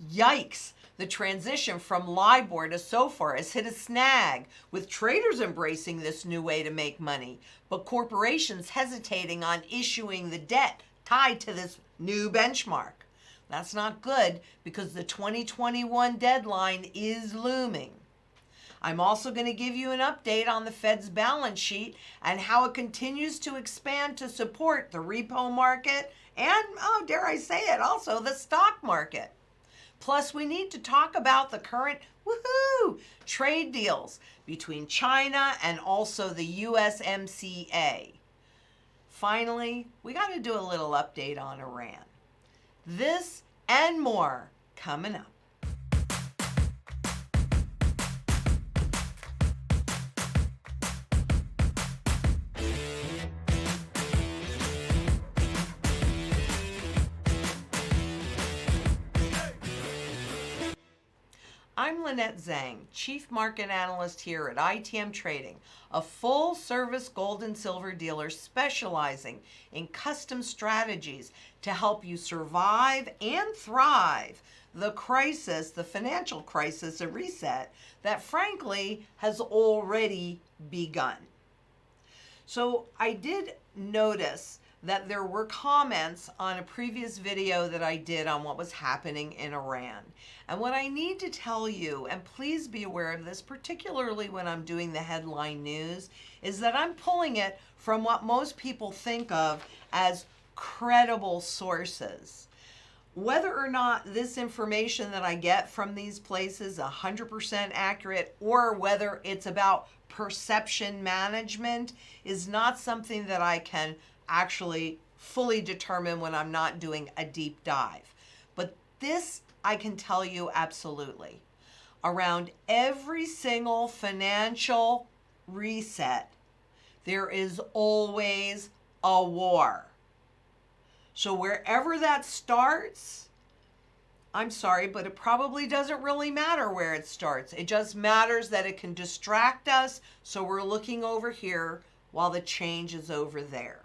Yikes! The transition from LIBOR to SOFR has hit a snag, with traders embracing this new way to make money, but corporations hesitating on issuing the debt tied to this new benchmark. That's not good because the 2021 deadline is looming. I'm also going to give you an update on the Fed's balance sheet and how it continues to expand to support the repo market and, oh, dare I say it, also the stock market. Plus, we need to talk about the current trade deals between China and also the USMCA. Finally, we got to do a little update on Iran. This and more coming up. I'm Lynette Zhang, Chief Market Analyst here at ITM Trading, a full-service gold and silver dealer specializing in custom strategies to help you survive and thrive the crisis, the financial crisis, a reset that frankly has already begun. So I did notice that there were comments on a previous video that I did on what was happening in Iran. And what I need to tell you, and please be aware of this, particularly when I'm doing the headline news, is that I'm pulling it from what most people think of as credible sources. Whether or not this information that I get from these places 100% accurate, or whether it's about perception management, is not something that I can actually fully determine when I'm not doing a deep dive. But this I can tell you absolutely. Around every single financial reset, there is always a war. So wherever that starts, I'm sorry, but it probably doesn't really matter where it starts. It just matters that it can distract us, so we're looking over here while the change is over there.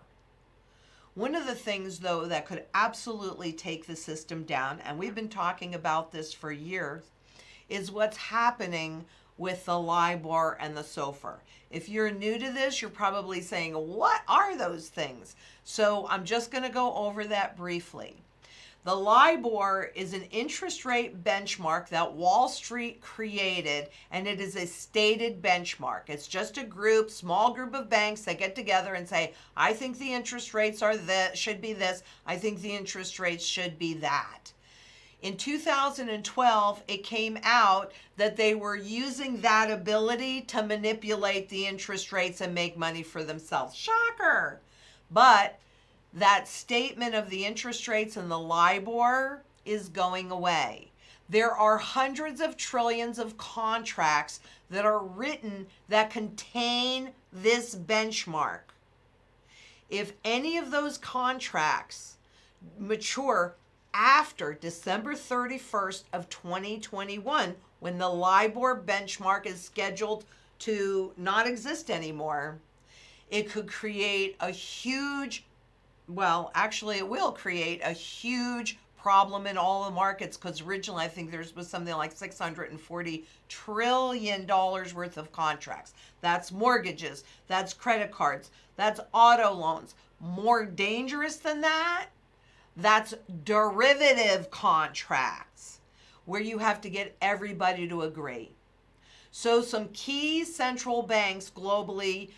One of the things, though, that could absolutely take the system down, and we've been talking about this for years, is what's happening with the LIBOR and the SOFR. If you're new to this, you're probably saying, what are those things? So I'm just going to go over that briefly. The LIBOR is an interest rate benchmark that Wall Street created, and it is a stated benchmark. It's just a small group of banks that get together and say, I think the interest rates are should be this, I think the interest rates should be that. In 2012, it came out that they were using that ability to manipulate the interest rates and make money for themselves. Shocker! But that statement of the interest rates and the LIBOR is going away. There are hundreds of trillions of contracts that are written that contain this benchmark. If any of those contracts mature after December 31st of 2021, when the LIBOR benchmark is scheduled to not exist anymore, it could create a huge it will create a huge problem in all the markets, because originally I think there was something like $640 trillion worth of contracts. That's mortgages, that's credit cards, that's auto loans. More dangerous than that, that's derivative contracts, where you have to get everybody to agree. So some key central banks globally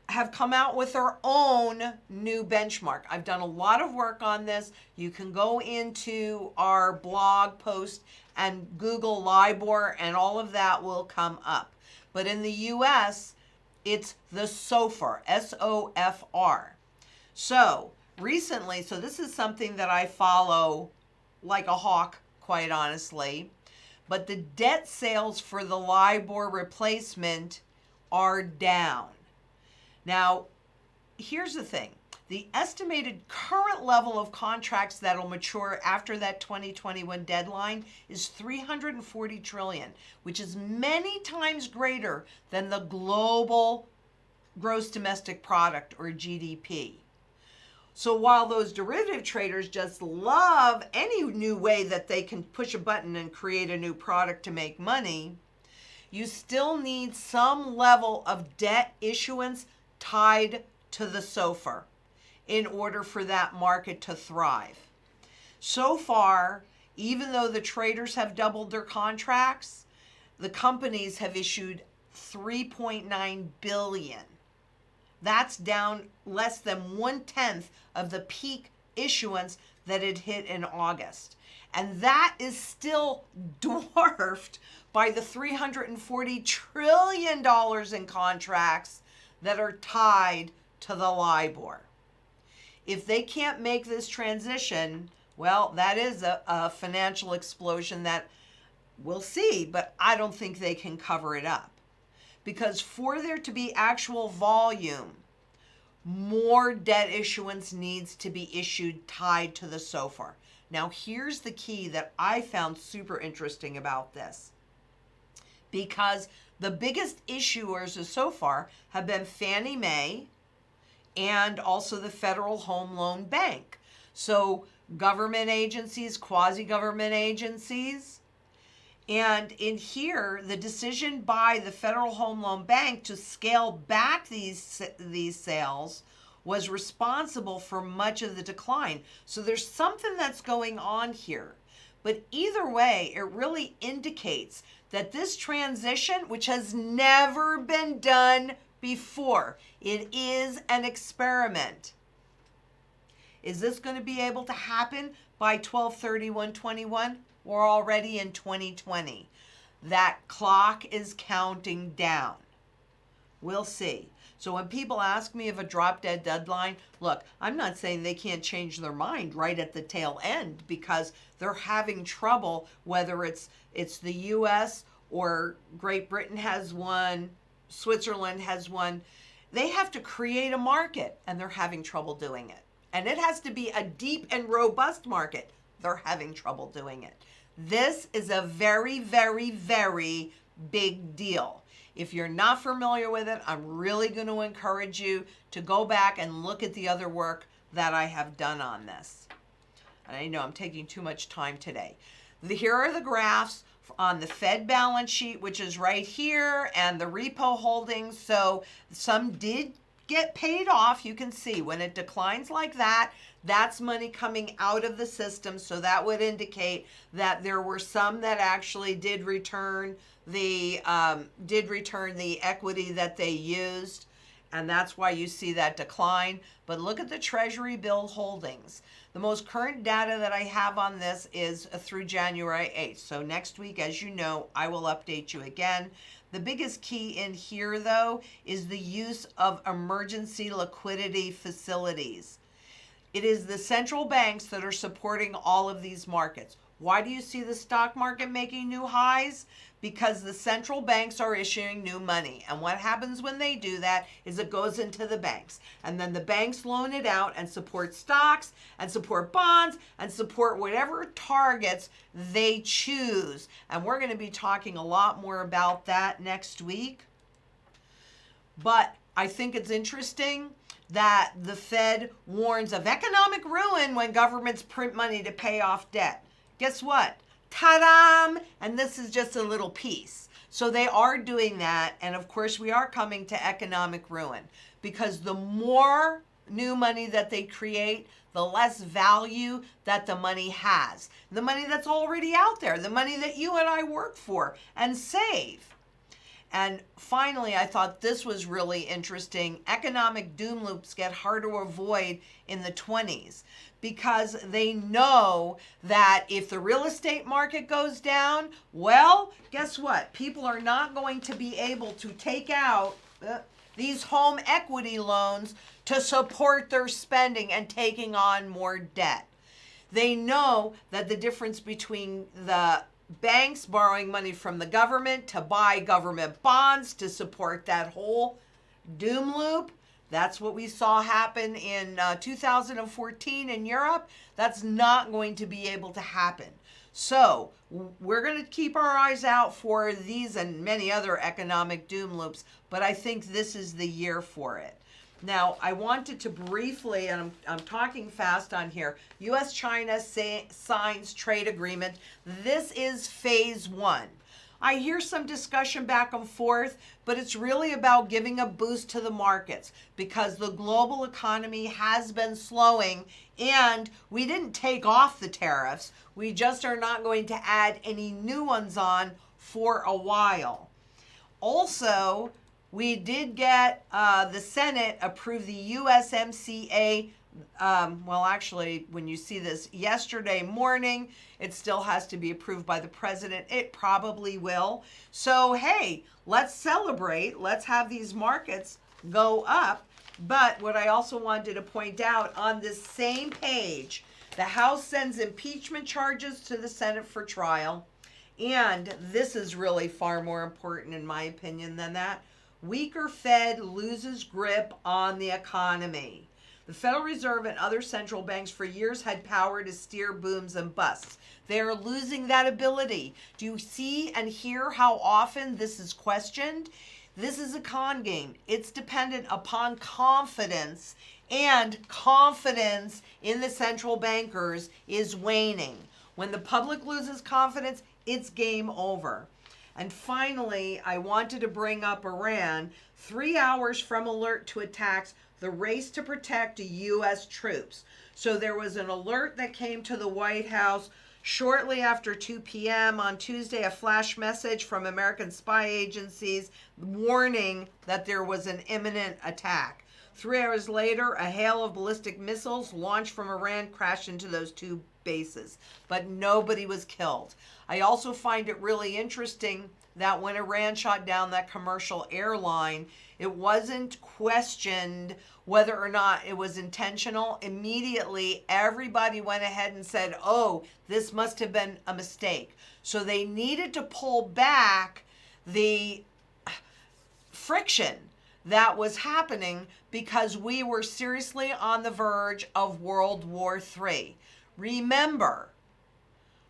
have come out with their own new benchmark. I've done a lot of work on this. You can go into our blog post and Google LIBOR, and all of that will come up. But in the US, it's the SOFR, S-O-F-R. So recently, this is something that I follow like a hawk, quite honestly, but the debt sales for the LIBOR replacement are down. Now, here's the thing. The estimated current level of contracts that will mature after that 2021 deadline is $340 trillion, which is many times greater than the global gross domestic product, or GDP. So while those derivative traders just love any new way that they can push a button and create a new product to make money, you still need some level of debt issuance tied to the SOFR in order for that market to thrive. So far, even though the traders have doubled their contracts, the companies have issued 3.9 billion. That's down less than 1/10 of the peak issuance that it hit in August. And that is still dwarfed by the $340 trillion in contracts that are tied to the LIBOR. If they can't make this transition, well, that is a financial explosion that we'll see, but I don't think they can cover it up. Because for there to be actual volume, more debt issuance needs to be issued tied to the SOFR. Now, here's the key that I found super interesting about this. Because the biggest issuers so far have been Fannie Mae and also the Federal Home Loan Bank. So government agencies, quasi-government agencies. And in here, the decision by the Federal Home Loan Bank to scale back these sales was responsible for much of the decline. So there's something that's going on here. But either way, it really indicates that this transition, which has never been done before, it is an experiment. Is this going to be able to happen by 12/31/21? We're already in 2020. That clock is counting down. We'll see. So when people ask me of a drop dead deadline, look, I'm not saying they can't change their mind right at the tail end because they're having trouble, whether it's the US or Great Britain has one, Switzerland has one. They have to create a market and they're having trouble doing it. And it has to be a deep and robust market. They're having trouble doing it. This is a very, very, very big deal. If you're not familiar with it, I'm really going to encourage you to go back and look at the other work that I have done on this. And I know I'm taking too much time today. Here are the graphs on the Fed balance sheet, which is right here, and the repo holdings. So some did get paid off. You can see when it declines like that, that's money coming out of the system. So that would indicate that there were some that actually did return the equity that they used, and that's why you see that decline. But look at the Treasury bill holdings. The most current data that I have on this is through January 8th. So next week, as you know, I will update you again. The biggest key in here, though, is the use of emergency liquidity facilities. It is the central banks that are supporting all of these markets. Why do you see the stock market making new highs? Because the central banks are issuing new money. And what happens when they do that is it goes into the banks. And then the banks loan it out and support stocks and support bonds and support whatever targets they choose. And we're going to be talking a lot more about that next week. But I think it's interesting that the Fed warns of economic ruin when governments print money to pay off debt. Guess what? Ta-da! And this is just a little piece. So they are doing that. And of course, we are coming to economic ruin because the more new money that they create, the less value that the money has. The money that's already out there, the money that you and I work for and save. And finally, I thought this was really interesting. Economic doom loops get hard to avoid in the 20s because they know that if the real estate market goes down, well, guess what? People are not going to be able to take out these home equity loans to support their spending and taking on more debt. They know that the difference between the banks borrowing money from the government to buy government bonds to support that whole doom loop. That's what we saw happen in 2014 in Europe. That's not going to be able to happen. So we're going to keep our eyes out for these and many other economic doom loops, but I think this is the year for it. Now, I wanted to briefly, and I'm talking fast on here, U.S.-China signs trade agreement. This is phase one. I hear some discussion back and forth, but it's really about giving a boost to the markets because the global economy has been slowing and we didn't take off the tariffs. We just are not going to add any new ones on for a while. Also, we did get the Senate approve the USMCA. Well, actually, when you see this yesterday morning, it still has to be approved by the president. It probably will. So, hey, let's celebrate. Let's have these markets go up. But what I also wanted to point out on this same page, the House sends impeachment charges to the Senate for trial. And this is really far more important, in my opinion, than that. Weaker Fed loses grip on the economy. The Federal Reserve and other central banks for years had power to steer booms and busts. They are losing that ability. Do you see and hear how often this is questioned? This is a con game. It's dependent upon confidence, and confidence in the central bankers is waning. When the public loses confidence, it's game over. And finally, I wanted to bring up Iran. 3 hours from alert to attacks, the race to protect U.S. troops. So there was an alert that came to the White House shortly after 2 p.m. on Tuesday, a flash message from American spy agencies warning that there was an imminent attack. 3 hours later, a hail of ballistic missiles launched from Iran crashed into those two bases, but nobody was killed. I also find it really interesting that when Iran shot down that commercial airline, it wasn't questioned whether or not it was intentional. Immediately, everybody went ahead and said, oh, this must have been a mistake. So they needed to pull back the friction that was happening because we were seriously on the verge of World War III. Remember,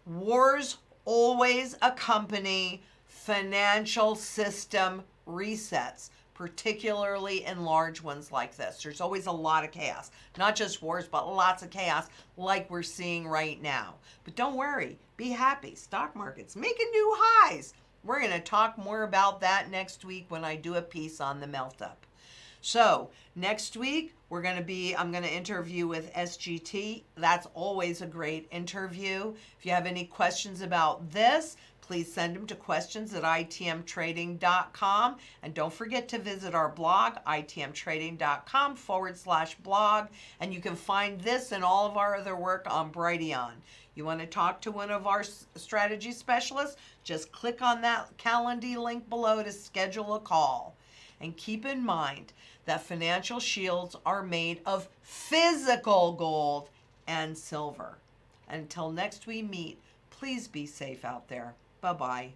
wars always accompany financial system resets, particularly in large ones like this. There's always a lot of chaos, not just wars, but lots of chaos like we're seeing right now. But don't worry, be happy. Stock market's making new highs. We're going to talk more about that next week when I do a piece on the melt up. So next week, I'm going to interview with SGT. That's always a great interview. If you have any questions about this, please send them to questions@itmtrading.com. And don't forget to visit our blog, itmtrading.com/blog. And you can find this and all of our other work on Brighteon. You want to talk to one of our strategy specialists? Just click on that Calendly link below to schedule a call. And keep in mind that financial shields are made of physical gold and silver. Until next we meet, please be safe out there. Bye-bye.